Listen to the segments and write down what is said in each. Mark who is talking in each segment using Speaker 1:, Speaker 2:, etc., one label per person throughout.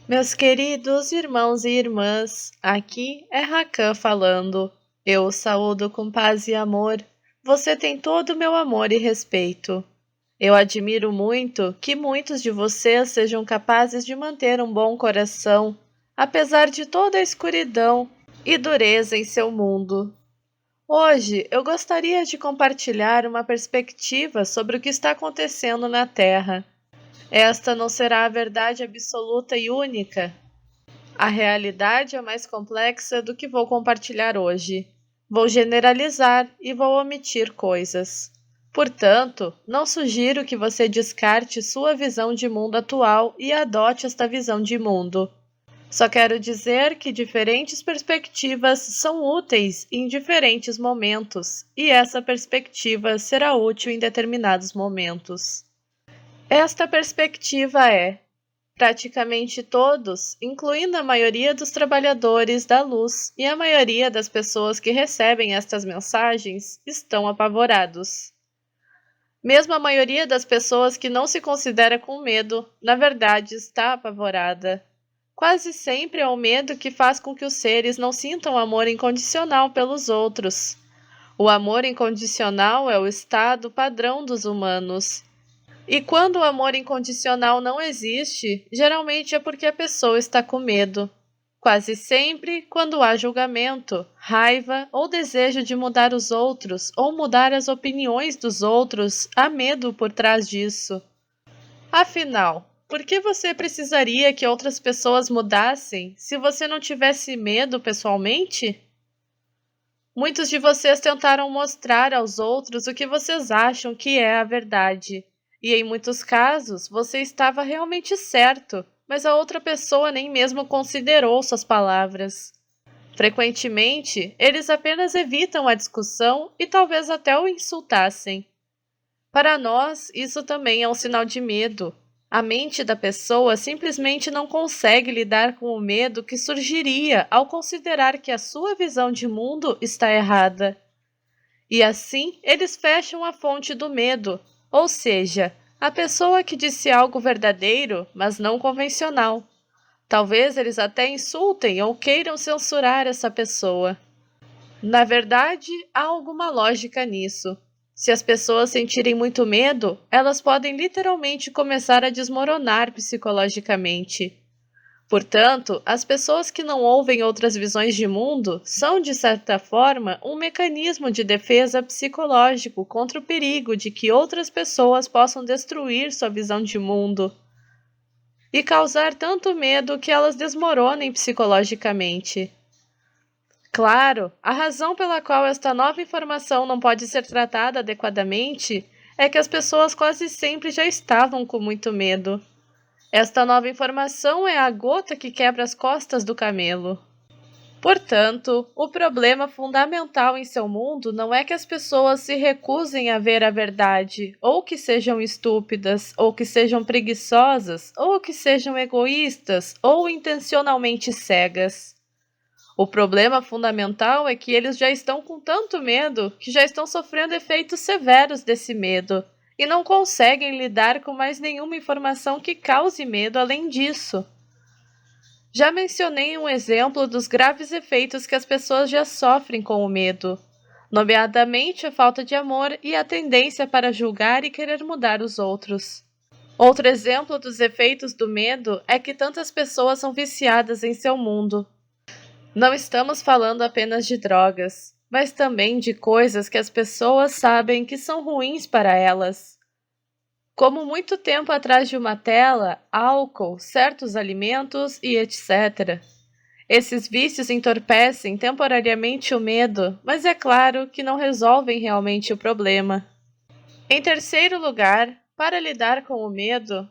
Speaker 1: Meus queridos irmãos e irmãs, aqui é Rakan falando. Eu o saúdo com paz e amor. Você tem todo o meu amor e respeito. Eu admiro muito que muitos de vocês sejam capazes de manter um bom coração, apesar de toda a escuridão e dureza em seu mundo. Hoje eu gostaria de compartilhar uma perspectiva sobre o que está acontecendo na Terra. Esta não será a verdade absoluta e única. A realidade é mais complexa do que vou compartilhar hoje. Vou generalizar e vou omitir coisas. Portanto, não sugiro que você descarte sua visão de mundo atual e adote esta visão de mundo. Só quero dizer que diferentes perspectivas são úteis em diferentes momentos, e essa perspectiva será útil em determinados momentos. Esta perspectiva é: praticamente todos, incluindo a maioria dos trabalhadores da luz e a maioria das pessoas que recebem estas mensagens, estão apavorados. Mesmo a maioria das pessoas que não se considera com medo, na verdade está apavorada. Quase sempre é o medo que faz com que os seres não sintam amor incondicional pelos outros. O amor incondicional é o estado padrão dos humanos. E quando o amor incondicional não existe, geralmente é porque a pessoa está com medo. Quase sempre, quando há julgamento, raiva ou desejo de mudar os outros ou mudar as opiniões dos outros, há medo por trás disso. Afinal, por que você precisaria que outras pessoas mudassem se você não tivesse medo pessoalmente? Muitos de vocês tentaram mostrar aos outros o que vocês acham que é a verdade. E em muitos casos, você estava realmente certo, mas a outra pessoa nem mesmo considerou suas palavras. Frequentemente, eles apenas evitam a discussão e talvez até o insultassem. Para nós, isso também é um sinal de medo. A mente da pessoa simplesmente não consegue lidar com o medo que surgiria ao considerar que a sua visão de mundo está errada. E assim, eles fecham a fonte do medo, ou seja, a pessoa que disse algo verdadeiro, mas não convencional. Talvez eles até insultem ou queiram censurar essa pessoa. Na verdade, há alguma lógica nisso. Se as pessoas sentirem muito medo, elas podem literalmente começar a desmoronar psicologicamente. Portanto, as pessoas que não ouvem outras visões de mundo são, de certa forma, um mecanismo de defesa psicológico contra o perigo de que outras pessoas possam destruir sua visão de mundo e causar tanto medo que elas desmoronem psicologicamente. Claro, a razão pela qual esta nova informação não pode ser tratada adequadamente é que as pessoas quase sempre já estavam com muito medo. Esta nova informação é a gota que quebra as costas do camelo. Portanto, o problema fundamental em seu mundo não é que as pessoas se recusem a ver a verdade, ou que sejam estúpidas, ou que sejam preguiçosas, ou que sejam egoístas, ou intencionalmente cegas. O problema fundamental é que eles já estão com tanto medo que já estão sofrendo efeitos severos desse medo e não conseguem lidar com mais nenhuma informação que cause medo além disso. Já mencionei um exemplo dos graves efeitos que as pessoas já sofrem com o medo, nomeadamente a falta de amor e a tendência para julgar e querer mudar os outros. Outro exemplo dos efeitos do medo é que tantas pessoas são viciadas em seu mundo. Não estamos falando apenas de drogas, mas também de coisas que as pessoas sabem que são ruins para elas. Como muito tempo atrás de uma tela, álcool, certos alimentos e etc. Esses vícios entorpecem temporariamente o medo, mas é claro que não resolvem realmente o problema. Em terceiro lugar, para lidar com o medo,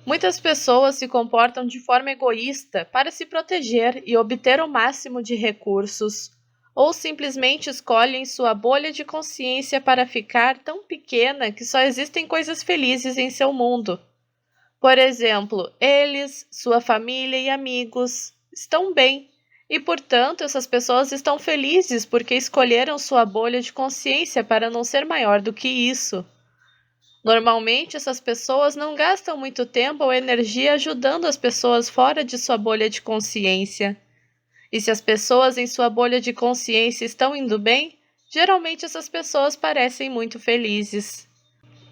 Speaker 1: muitas pessoas se comportam de forma egoísta para se proteger e obter o máximo de recursos, ou simplesmente escolhem sua bolha de consciência para ficar tão pequena que só existem coisas felizes em seu mundo. Por exemplo, eles, sua família e amigos estão bem, e portanto essas pessoas estão felizes porque escolheram sua bolha de consciência para não ser maior do que isso. Normalmente, essas pessoas não gastam muito tempo ou energia ajudando as pessoas fora de sua bolha de consciência. E se as pessoas em sua bolha de consciência estão indo bem, geralmente essas pessoas parecem muito felizes.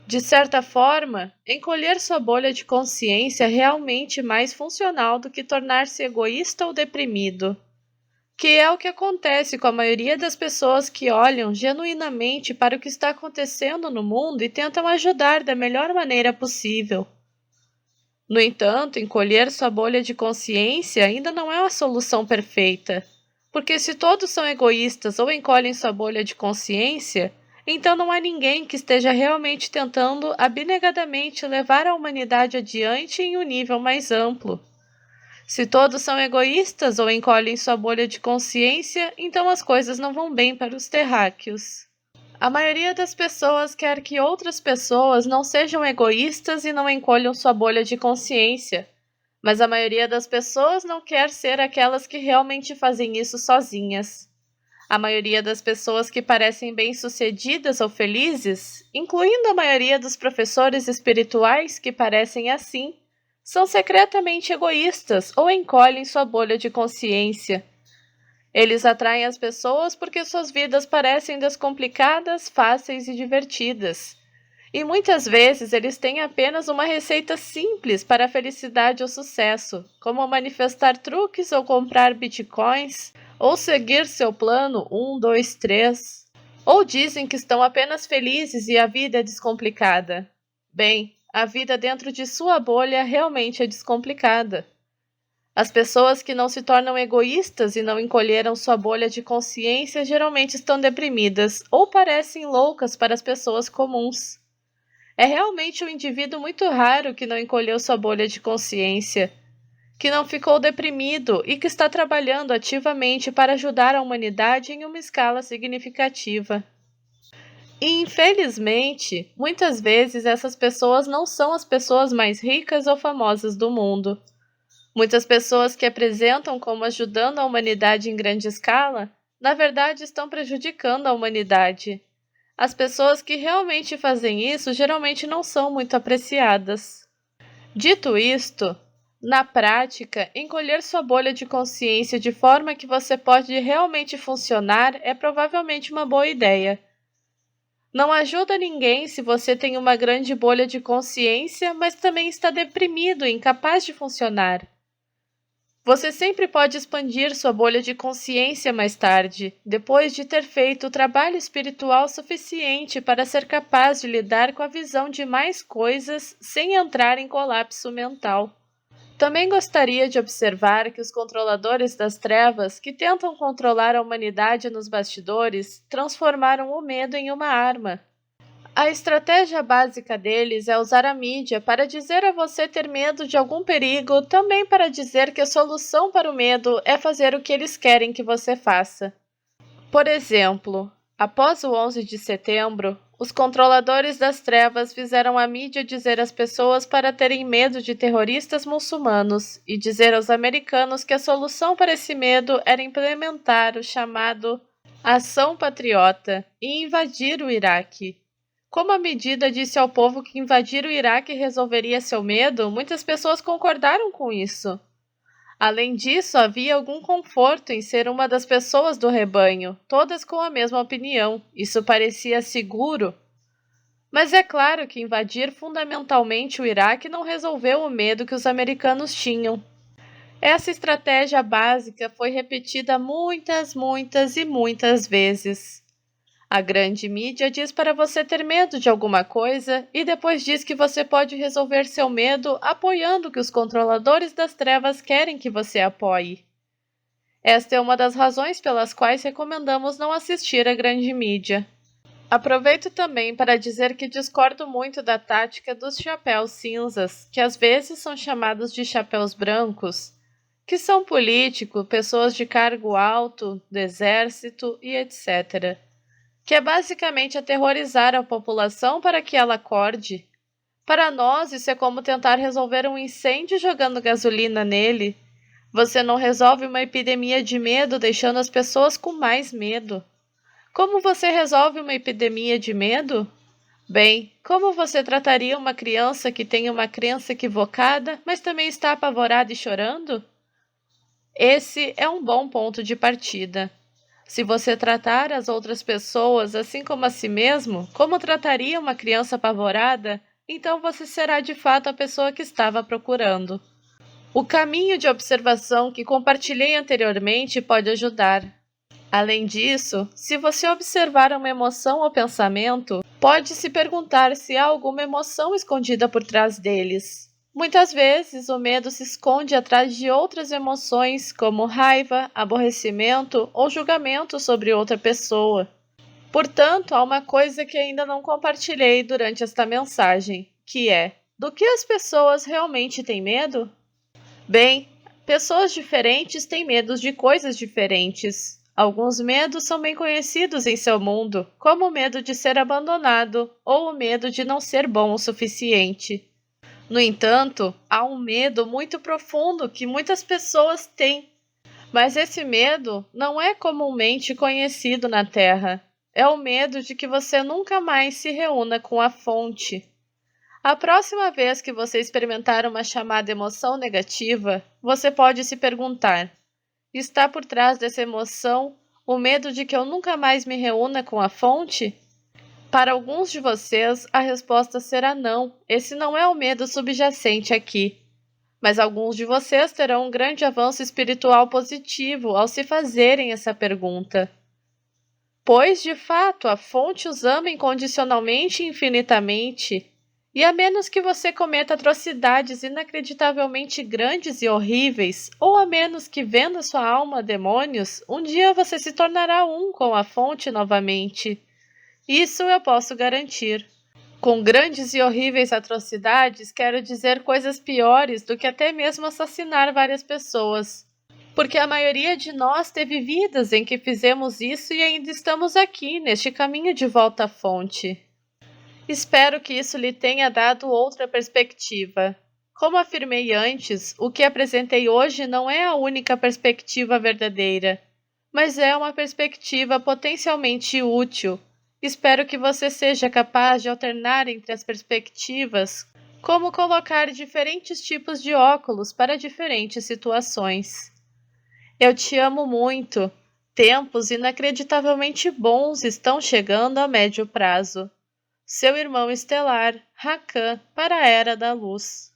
Speaker 1: De certa forma, encolher sua bolha de consciência é realmente mais funcional do que tornar-se egoísta ou deprimido, que é o que acontece com a maioria das pessoas que olham genuinamente para o que está acontecendo no mundo e tentam ajudar da melhor maneira possível. No entanto, encolher sua bolha de consciência ainda não é a solução perfeita, porque se todos são egoístas ou encolhem sua bolha de consciência, então não há ninguém que esteja realmente tentando abnegadamente levar a humanidade adiante em um nível mais amplo. Se todos são egoístas ou encolhem sua bolha de consciência, então as coisas não vão bem para os terráqueos. A maioria das pessoas quer que outras pessoas não sejam egoístas e não encolham sua bolha de consciência, mas a maioria das pessoas não quer ser aquelas que realmente fazem isso sozinhas. A maioria das pessoas que parecem bem-sucedidas ou felizes, incluindo a maioria dos professores espirituais que parecem assim, são secretamente egoístas ou encolhem sua bolha de consciência. Eles atraem as pessoas porque suas vidas parecem descomplicadas, fáceis e divertidas. E muitas vezes eles têm apenas uma receita simples para a felicidade ou sucesso, como manifestar truques ou comprar bitcoins, ou seguir seu plano 1, 2, 3. Ou dizem que estão apenas felizes e a vida é descomplicada. Bem, a vida dentro de sua bolha realmente é descomplicada. As pessoas que não se tornam egoístas e não encolheram sua bolha de consciência geralmente estão deprimidas ou parecem loucas para as pessoas comuns. É realmente um indivíduo muito raro que não encolheu sua bolha de consciência, que não ficou deprimido e que está trabalhando ativamente para ajudar a humanidade em uma escala significativa. E, infelizmente, muitas vezes essas pessoas não são as pessoas mais ricas ou famosas do mundo. Muitas pessoas que apresentam como ajudando a humanidade em grande escala, na verdade estão prejudicando a humanidade. As pessoas que realmente fazem isso geralmente não são muito apreciadas. Dito isto, na prática, encolher sua bolha de consciência de forma que você pode realmente funcionar é provavelmente uma boa ideia. Não ajuda ninguém se você tem uma grande bolha de consciência, mas também está deprimido e incapaz de funcionar. Você sempre pode expandir sua bolha de consciência mais tarde, depois de ter feito o trabalho espiritual suficiente para ser capaz de lidar com a visão de mais coisas sem entrar em colapso mental. Também gostaria de observar que os controladores das trevas, que tentam controlar a humanidade nos bastidores, transformaram o medo em uma arma. A estratégia básica deles é usar a mídia para dizer a você ter medo de algum perigo, também para dizer que a solução para o medo é fazer o que eles querem que você faça. Por exemplo, após o 11 de setembro, os controladores das trevas fizeram a mídia dizer às pessoas para terem medo de terroristas muçulmanos e dizer aos americanos que a solução para esse medo era implementar o chamado Ação Patriota e invadir o Iraque. Como a medida disse ao povo que invadir o Iraque resolveria seu medo, muitas pessoas concordaram com isso. Além disso, havia algum conforto em ser uma das pessoas do rebanho, todas com a mesma opinião. Isso parecia seguro. Mas é claro que invadir fundamentalmente o Iraque não resolveu o medo que os americanos tinham. Essa estratégia básica foi repetida muitas e muitas vezes. A grande mídia diz para você ter medo de alguma coisa e depois diz que você pode resolver seu medo apoiando o que os controladores das trevas querem que você apoie. Esta é uma das razões pelas quais recomendamos não assistir à grande mídia. Aproveito também para dizer que discordo muito da tática dos chapéus cinzas, que às vezes são chamados de chapéus brancos, que são políticos, pessoas de cargo alto, do exército e etc., que é basicamente aterrorizar a população para que ela acorde. Para nós, isso é como tentar resolver um incêndio jogando gasolina nele. Você não resolve uma epidemia de medo deixando as pessoas com mais medo. Como você resolve uma epidemia de medo? Bem, como você trataria uma criança que tem uma crença equivocada, mas também está apavorada e chorando? Esse é um bom ponto de partida. Se você tratar as outras pessoas assim como a si mesmo, como trataria uma criança apavorada, então você será de fato a pessoa que estava procurando. O caminho de observação que compartilhei anteriormente pode ajudar. Além disso, se você observar uma emoção ou pensamento, pode se perguntar se há alguma emoção escondida por trás deles. Muitas vezes, o medo se esconde atrás de outras emoções, como raiva, aborrecimento ou julgamento sobre outra pessoa. Portanto, há uma coisa que ainda não compartilhei durante esta mensagem, que é: do que as pessoas realmente têm medo? Bem, pessoas diferentes têm medos de coisas diferentes. Alguns medos são bem conhecidos em seu mundo, como o medo de ser abandonado ou o medo de não ser bom o suficiente. No entanto, há um medo muito profundo que muitas pessoas têm, mas esse medo não é comumente conhecido na Terra. É o medo de que você nunca mais se reúna com a fonte. A próxima vez que você experimentar uma chamada emoção negativa, você pode se perguntar: está por trás dessa emoção o medo de que eu nunca mais me reúna com a fonte? Para alguns de vocês, a resposta será não, esse não é o medo subjacente aqui. Mas alguns de vocês terão um grande avanço espiritual positivo ao se fazerem essa pergunta. Pois, de fato, a fonte os ama incondicionalmente e infinitamente. E a menos que você cometa atrocidades inacreditavelmente grandes e horríveis, ou a menos que venda sua alma a demônios, um dia você se tornará um com a fonte novamente. Isso eu posso garantir. Com grandes e horríveis atrocidades, quero dizer coisas piores do que até mesmo assassinar várias pessoas. Porque a maioria de nós teve vidas em que fizemos isso e ainda estamos aqui, neste caminho de volta à fonte. Espero que isso lhe tenha dado outra perspectiva. Como afirmei antes, o que apresentei hoje não é a única perspectiva verdadeira, mas é uma perspectiva potencialmente útil. Espero que você seja capaz de alternar entre as perspectivas, como colocar diferentes tipos de óculos para diferentes situações. Eu te amo muito. Tempos inacreditavelmente bons estão chegando a médio prazo. Seu irmão estelar, Rakan, para a Era da Luz.